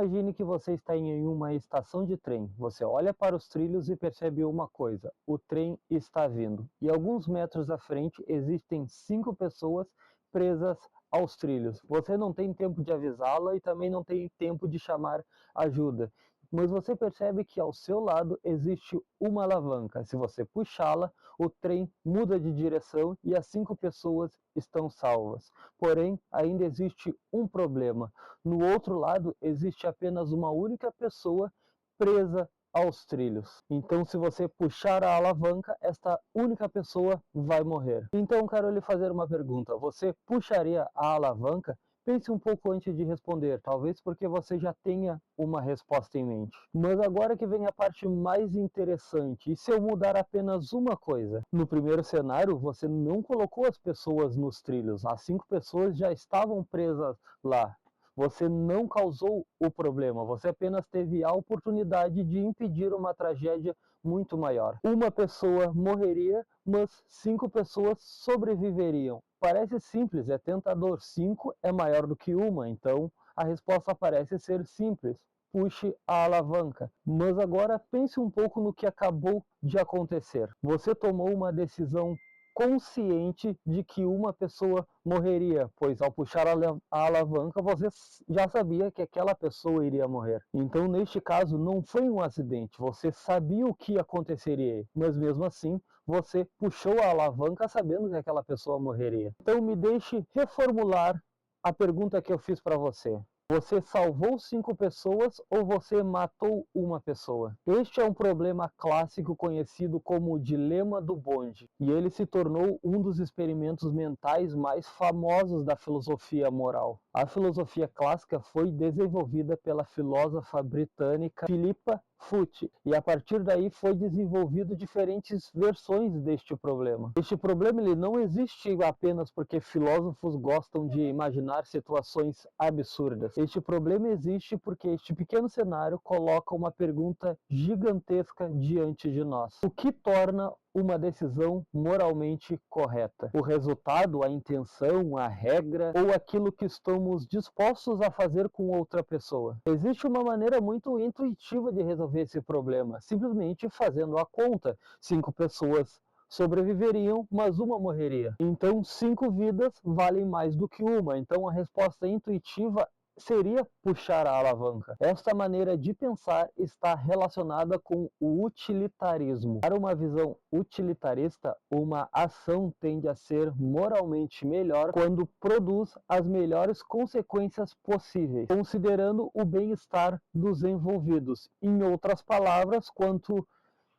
Imagine que você está em uma estação de trem. Você olha para os trilhos e percebe uma coisa: o trem está vindo. E alguns metros à frente existem 5 pessoas presas aos trilhos. Você não tem tempo de avisá-la e também não tem tempo de chamar ajuda. Mas você percebe que ao seu lado existe uma alavanca. Se você puxá-la, o trem muda de direção e as 5 pessoas estão salvas. Porém, ainda existe um problema. No outro lado, existe apenas uma única pessoa presa aos trilhos. Então, se você puxar a alavanca, esta única pessoa vai morrer. Então, quero lhe fazer uma pergunta. Você puxaria a alavanca? Pense um pouco antes de responder, talvez porque você já tenha uma resposta em mente. Mas agora que vem a parte mais interessante, e se eu mudar apenas uma coisa? No primeiro cenário, você não colocou as pessoas nos trilhos, as 5 pessoas já estavam presas lá. Você não causou o problema, você apenas teve a oportunidade de impedir uma tragédia muito maior. Uma pessoa morreria, mas 5 pessoas sobreviveriam. Parece simples, é tentador. 5 é maior do que uma, então a resposta parece ser simples. Puxe a alavanca. Mas agora pense um pouco no que acabou de acontecer. Você tomou uma decisão consciente de que uma pessoa morreria, pois ao puxar a alavanca você já sabia que aquela pessoa iria morrer. Então, neste caso, não foi um acidente, você sabia o que aconteceria, mas mesmo assim, você puxou a alavanca sabendo que aquela pessoa morreria. Então, me deixe reformular a pergunta que eu fiz para você. Você salvou 5 pessoas ou você matou uma pessoa? Este é um problema clássico conhecido como o dilema do bonde, e ele se tornou um dos experimentos mentais mais famosos da filosofia moral. A filosofia clássica foi desenvolvida pela filósofa britânica Philippa Foot, e a partir daí foi desenvolvido diferentes versões deste problema. Este problema ele não existe apenas porque filósofos gostam de imaginar situações absurdas. Este problema existe porque este pequeno cenário coloca uma pergunta gigantesca diante de nós. O que torna uma decisão moralmente correta? O resultado, a intenção, a regra ou aquilo que estamos dispostos a fazer com outra pessoa? Existe uma maneira muito intuitiva de resolver esse problema, simplesmente fazendo a conta. 5 pessoas sobreviveriam, mas uma morreria. Então 5 vidas valem mais do que uma. Então a resposta intuitiva seria puxar a alavanca. Esta maneira de pensar está relacionada com o utilitarismo. Para uma visão utilitarista, uma ação tende a ser moralmente melhor quando produz as melhores consequências possíveis, considerando o bem-estar dos envolvidos. Em outras palavras, quanto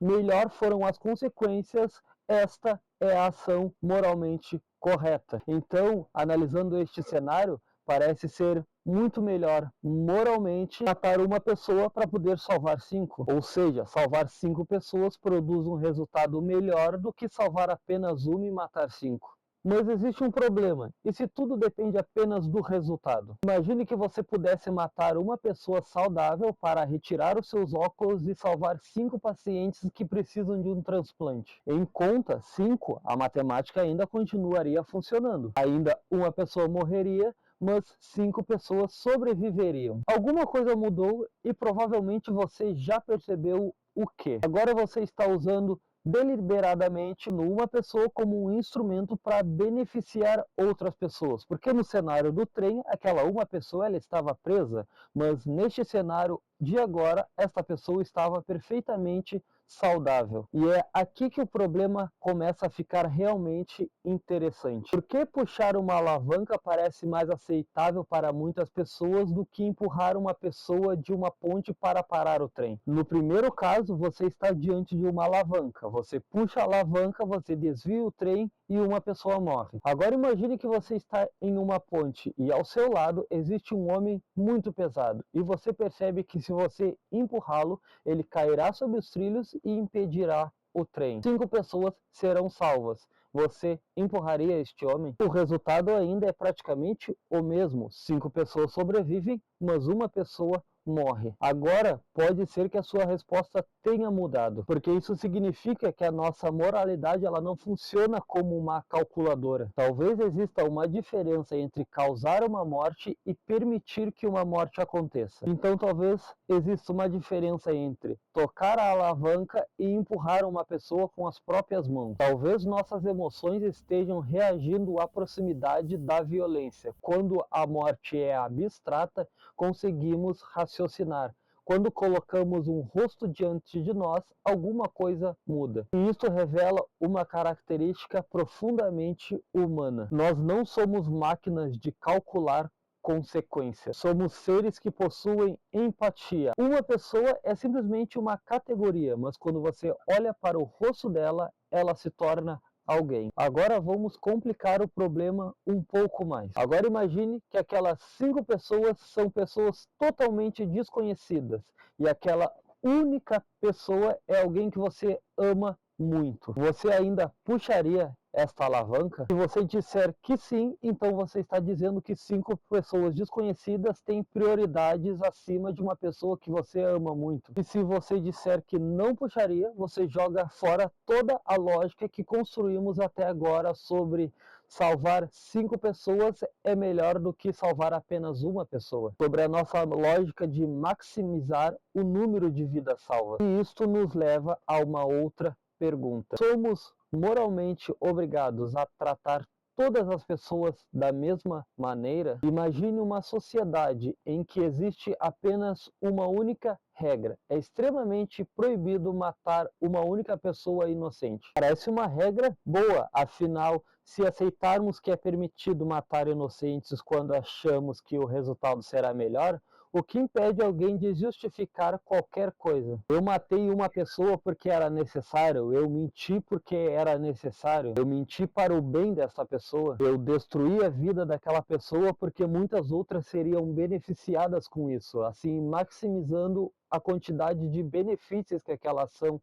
melhor foram as consequências, esta é a ação moralmente correta. Então, analisando este cenário, parece ser muito melhor moralmente matar uma pessoa para poder salvar 5. Ou seja, salvar 5 pessoas produz um resultado melhor do que salvar apenas uma e matar 5. Mas existe um problema, e se tudo depende apenas do resultado? Imagine que você pudesse matar uma pessoa saudável para retirar os seus óculos e salvar 5 pacientes que precisam de um transplante. Em conta 5, a matemática ainda continuaria funcionando. Ainda uma pessoa morreria, mas 5 pessoas sobreviveriam. Alguma coisa mudou e provavelmente você já percebeu o que. Agora você está usando deliberadamente uma pessoa como um instrumento para beneficiar outras pessoas, porque no cenário do trem, aquela uma pessoa ela estava presa, mas neste cenário de agora, esta pessoa estava perfeitamente saudável. E é aqui que o problema começa a ficar realmente interessante. Por que puxar uma alavanca parece mais aceitável para muitas pessoas do que empurrar uma pessoa de uma ponte para parar o trem? No primeiro caso, você está diante de uma alavanca. Você puxa a alavanca, você desvia o trem e uma pessoa morre. Agora imagine que você está em uma ponte e ao seu lado existe um homem muito pesado e você percebe que se você empurrá-lo, ele cairá sobre os trilhos e impedirá o trem. 5 pessoas serão salvas. Você empurraria este homem? O resultado ainda é praticamente o mesmo. 5 pessoas sobrevivem, mas uma pessoa morre. Agora, pode ser que a sua resposta tenha mudado, porque isso significa que a nossa moralidade ela não funciona como uma calculadora. Talvez exista uma diferença entre causar uma morte e permitir que uma morte aconteça. Então, talvez exista uma diferença entre tocar a alavanca e empurrar uma pessoa com as próprias mãos. Talvez nossas emoções estejam reagindo à proximidade da violência. Quando a morte é abstrata, conseguimos raciocinar. Quando colocamos um rosto diante de nós, alguma coisa muda. E isso revela uma característica profundamente humana. Nós não somos máquinas de calcular consequências. Somos seres que possuem empatia. Uma pessoa é simplesmente uma categoria, mas quando você olha para o rosto dela, ela se torna alguém. Agora vamos complicar o problema um pouco mais. Agora imagine que aquelas 5 pessoas são pessoas totalmente desconhecidas e aquela única pessoa é alguém que você ama muito. Você ainda puxaria esta alavanca? Se você disser que sim, então você está dizendo que 5 pessoas desconhecidas têm prioridades acima de uma pessoa que você ama muito. E se você disser que não puxaria, você joga fora toda a lógica que construímos até agora sobre salvar 5 pessoas é melhor do que salvar apenas uma pessoa. Sobre a nossa lógica de maximizar o número de vidas salvas. E isto nos leva a uma outra pergunta. Somos moralmente obrigados a tratar todas as pessoas da mesma maneira? Imagine uma sociedade em que existe apenas uma única regra. É extremamente proibido matar uma única pessoa inocente. Parece uma regra boa, afinal, se aceitarmos que é permitido matar inocentes quando achamos que o resultado será melhor, o que impede alguém de justificar qualquer coisa? Eu matei uma pessoa porque era necessário, eu menti porque era necessário, eu menti para o bem dessa pessoa, eu destruí a vida daquela pessoa porque muitas outras seriam beneficiadas com isso, assim maximizando a quantidade de benefícios que aquela ação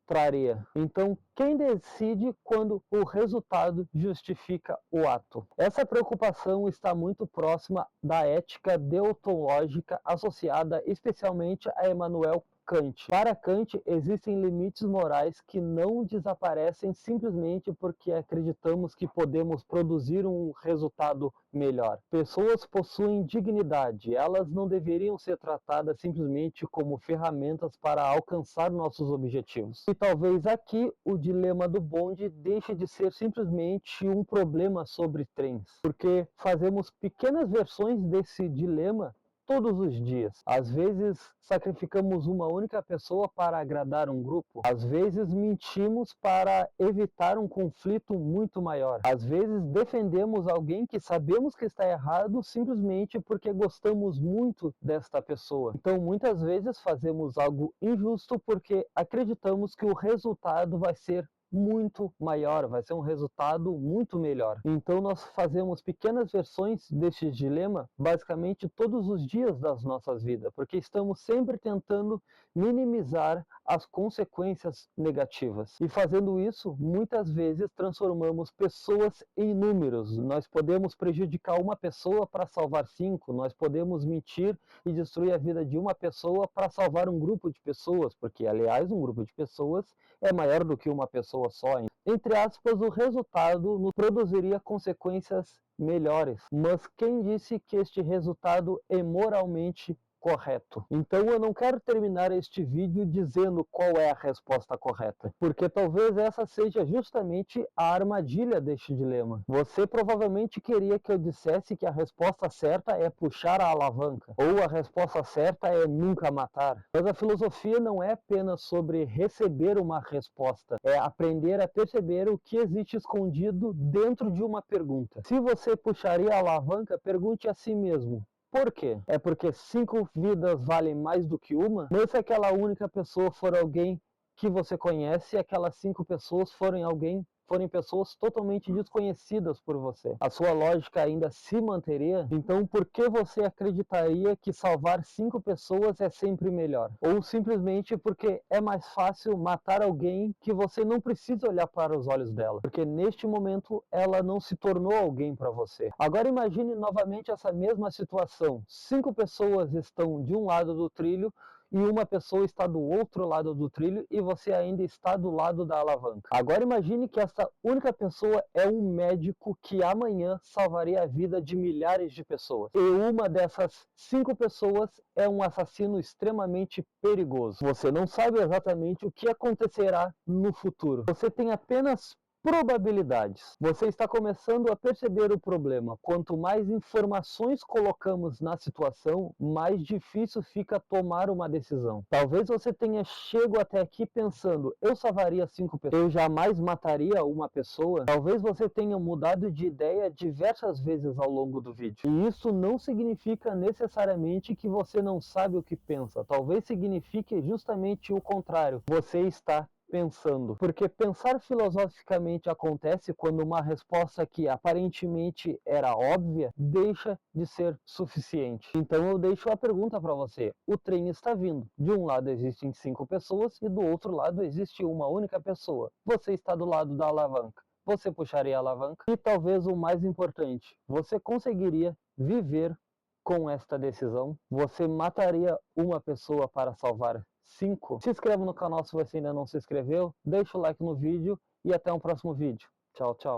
traria. Então, quem decide quando o resultado justifica o ato? Essa preocupação está muito próxima da ética deontológica associada especialmente a Immanuel Kant. Para Kant, existem limites morais que não desaparecem simplesmente porque acreditamos que podemos produzir um resultado melhor. Pessoas possuem dignidade, elas não deveriam ser tratadas simplesmente como ferramentas para alcançar nossos objetivos. E talvez aqui o dilema do bonde deixe de ser simplesmente um problema sobre trens, porque fazemos pequenas versões desse dilema todos os dias. Às vezes sacrificamos uma única pessoa para agradar um grupo. Às vezes mentimos para evitar um conflito muito maior. Às vezes defendemos alguém que sabemos que está errado simplesmente porque gostamos muito desta pessoa. Então muitas vezes fazemos algo injusto porque acreditamos que o resultado vai ser muito maior, vai ser um resultado muito melhor. Então nós fazemos pequenas versões deste dilema basicamente todos os dias das nossas vidas, porque estamos sempre tentando minimizar as consequências negativas. E fazendo isso, muitas vezes transformamos pessoas em números. Nós podemos prejudicar uma pessoa para salvar 5, nós podemos mentir e destruir a vida de uma pessoa para salvar um grupo de pessoas, porque aliás um grupo de pessoas é maior do que uma pessoa só. Entre aspas, o resultado nos produziria consequências melhores. Mas quem disse que este resultado é moralmente correto? Então eu não quero terminar este vídeo dizendo qual é a resposta correta, porque talvez essa seja justamente a armadilha deste dilema. Você provavelmente queria que eu dissesse que a resposta certa é puxar a alavanca, ou a resposta certa é nunca matar. Mas a filosofia não é apenas sobre receber uma resposta, é aprender a perceber o que existe escondido dentro de uma pergunta. Se você puxaria a alavanca, pergunte a si mesmo: por quê? É porque 5 vidas valem mais do que uma? Mas se aquela única pessoa for alguém que você conhece e aquelas 5 pessoas forem alguém forem pessoas totalmente desconhecidas por você? A sua lógica ainda se manteria? Então, por que você acreditaria que salvar 5 pessoas é sempre melhor? Ou simplesmente porque é mais fácil matar alguém que você não precisa olhar para os olhos dela, porque neste momento ela não se tornou alguém para você. Agora imagine novamente essa mesma situação. 5 pessoas estão de um lado do trilho e uma pessoa está do outro lado do trilho e você ainda está do lado da alavanca. Agora imagine que essa única pessoa é um médico que amanhã salvaria a vida de milhares de pessoas. E uma dessas 5 pessoas é um assassino extremamente perigoso. Você não sabe exatamente o que acontecerá no futuro. Você tem apenas probabilidades. Você está começando a perceber o problema. Quanto mais informações colocamos na situação, mais difícil fica tomar uma decisão. Talvez você tenha chegado até aqui pensando, eu salvaria 5 pessoas, eu jamais mataria uma pessoa. Talvez você tenha mudado de ideia diversas vezes ao longo do vídeo. E isso não significa necessariamente que você não sabe o que pensa. Talvez signifique justamente o contrário. Você está pensando. Porque pensar filosoficamente acontece quando uma resposta que aparentemente era óbvia deixa de ser suficiente. Então eu deixo a pergunta para você. O trem está vindo. De um lado existem 5 pessoas e do outro lado existe uma única pessoa. Você está do lado da alavanca. Você puxaria a alavanca? E talvez o mais importante, você conseguiria viver com esta decisão? Você mataria uma pessoa para salvar 5? Se inscreva no canal se você ainda não se inscreveu, deixa o like no vídeo e até um próximo vídeo. Tchau, tchau.